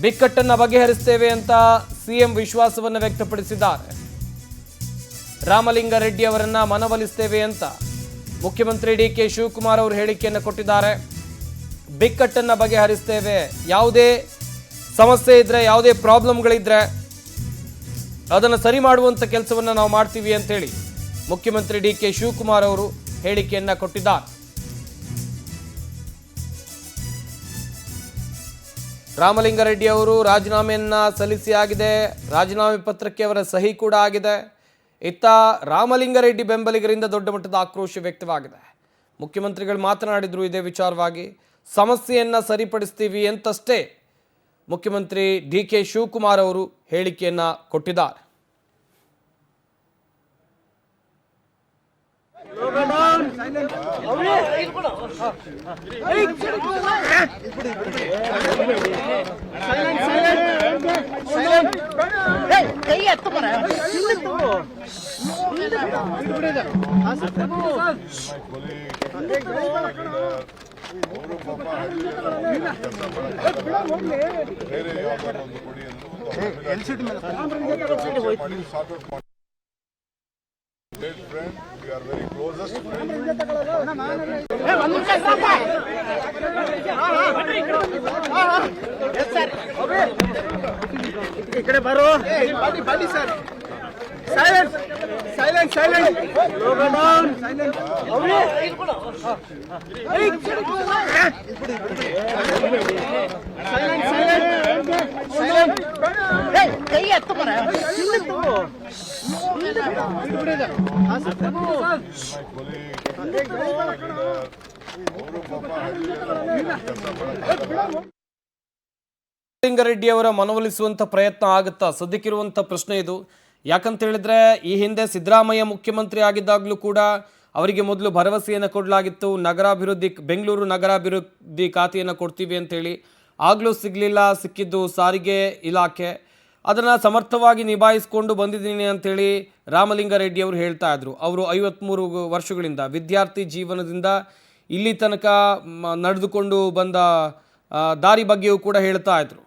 ಬಿಕ್ಕಟ್ಟನ್ನು ಬಗೆಹರಿಸುತ್ತೇವೆ ಅಂತ ಸಿಎಂ ವಿಶ್ವಾಸವನ್ನು ವ್ಯಕ್ತಪಡಿಸಿದ್ದಾರೆ. ರಾಮಲಿಂಗಾರೆಡ್ಡಿ ಅವರನ್ನ ಮನವೊಲಿಸುತ್ತೇವೆ ಅಂತ ಮುಖ್ಯಮಂತ್ರಿ ಡಿಕೆ ಶಿವಕುಮಾರ್ ಅವರು ಹೇಳಿಕೆಯನ್ನು ಕೊಟ್ಟಿದ್ದಾರೆ. ಬಿಕ್ಕಟ್ಟನ್ನು ಬಗೆಹರಿಸುತ್ತೇವೆ, ಯಾವುದೇ ಸಮಸ್ಯೆ ಇದ್ರೆ, ಯಾವುದೇ ಪ್ರಾಬ್ಲಮ್ಗಳಿದ್ರೆ ಅದನ್ನು ಸರಿ ಮಾಡುವಂತ ಕೆಲಸವನ್ನು ನಾವು ಮಾಡ್ತೀವಿ ಅಂತ ಹೇಳಿ ಮುಖ್ಯಮಂತ್ರಿ ಡಿಕೆ ಶಿವಕುಮಾರ್ ಅವರು ಹೇಳಿಕೆಯನ್ನು ಕೊಟ್ಟಿದ್ದಾರೆ. ರಾಮಲಿಂಗಾರೆಡ್ಡಿ ಅವರು ರಾಜೀನಾಮೆಯನ್ನ ಸಲ್ಲಿಸಿ ಆಗಿದೆ. ರಾಜೀನಾಮೆ ಪತ್ರಕ್ಕೆ ಅವರ ಸಹಿ ಕೂಡ ಆಗಿದೆ. ಇತ್ತ ರಾಮಲಿಂಗಾರೆಡ್ಡಿ ಬೆಂಬಲಿಗರಿಂದ ದೊಡ್ಡ ಮಟ್ಟದ ಆಕ್ರೋಶ ವ್ಯಕ್ತವಾಗಿದೆ. ಮುಖ್ಯಮಂತ್ರಿಗಳು ಮಾತನಾಡಿದ್ರು ಇದೇ ವಿಚಾರವಾಗಿ. ಸಮಸ್ಯೆಯನ್ನ ಸರಿಪಡಿಸ್ತೀವಿ ಅಂತಷ್ಟೇ ಮುಖ್ಯಮಂತ್ರಿ ಡಿಕೆ ಶಿವಕುಮಾರ್ ಅವರು ಹೇಳಿಕೆಯನ್ನ ಕೊಟ್ಟಿದ್ದಾರೆ. friend, we are very closest friend. Yes, sir. इकडे बरो बड़ी sir silence silence silence low down silence away silence silence silence ए कई है तुम्हारा ರಾಮಲಿಂಗಾರೆಡ್ಡಿ ಅವರ ಮನವೊಲಿಸುವಂತ ಪ್ರಯತ್ನ ಆಗುತ್ತಾ? ಸದ್ಯಕ್ಕಿರುವಂತ ಪ್ರಶ್ನೆ ಇದು. ಯಾಕಂತ ಹೇಳಿದ್ರೆ ಈ ಹಿಂದೆ ಸಿದ್ದರಾಮಯ್ಯ ಮುಖ್ಯಮಂತ್ರಿ ಆಗಿದ್ದಾಗಲೂ ಕೂಡ ಅವರಿಗೆ ಮೊದಲು ಭರವಸೆಯನ್ನು ಕೊಡಲಾಗಿತ್ತು, ನಗರಾಭಿವೃದ್ಧಿ, ಬೆಂಗಳೂರು ನಗರಾಭಿವೃದ್ಧಿ ಖಾತೆಯನ್ನು ಕೊಡ್ತೀವಿ ಅಂತೇಳಿ. ಆಗಲೂ ಸಿಗಲಿಲ್ಲ. ಸಿಕ್ಕಿದ್ದು ಸಾರಿಗೆ ಇಲಾಖೆ. ಅದನ್ನು ಸಮರ್ಥವಾಗಿ ನಿಭಾಯಿಸಿಕೊಂಡು ಬಂದಿದ್ದೀನಿ ಅಂತೇಳಿ ರಾಮಲಿಂಗಾರೆಡ್ಡಿ ಅವರು ಹೇಳ್ತಾ ಇದ್ರು. ಅವರು 53 ವರ್ಷಗಳಿಂದ ವಿದ್ಯಾರ್ಥಿ ಜೀವನದಿಂದ ಇಲ್ಲಿ ತನಕ ನಡೆದುಕೊಂಡು ಬಂದ ದಾರಿ ಬಗ್ಗೆಯೂ ಕೂಡ ಹೇಳ್ತಾ ಇದ್ರು.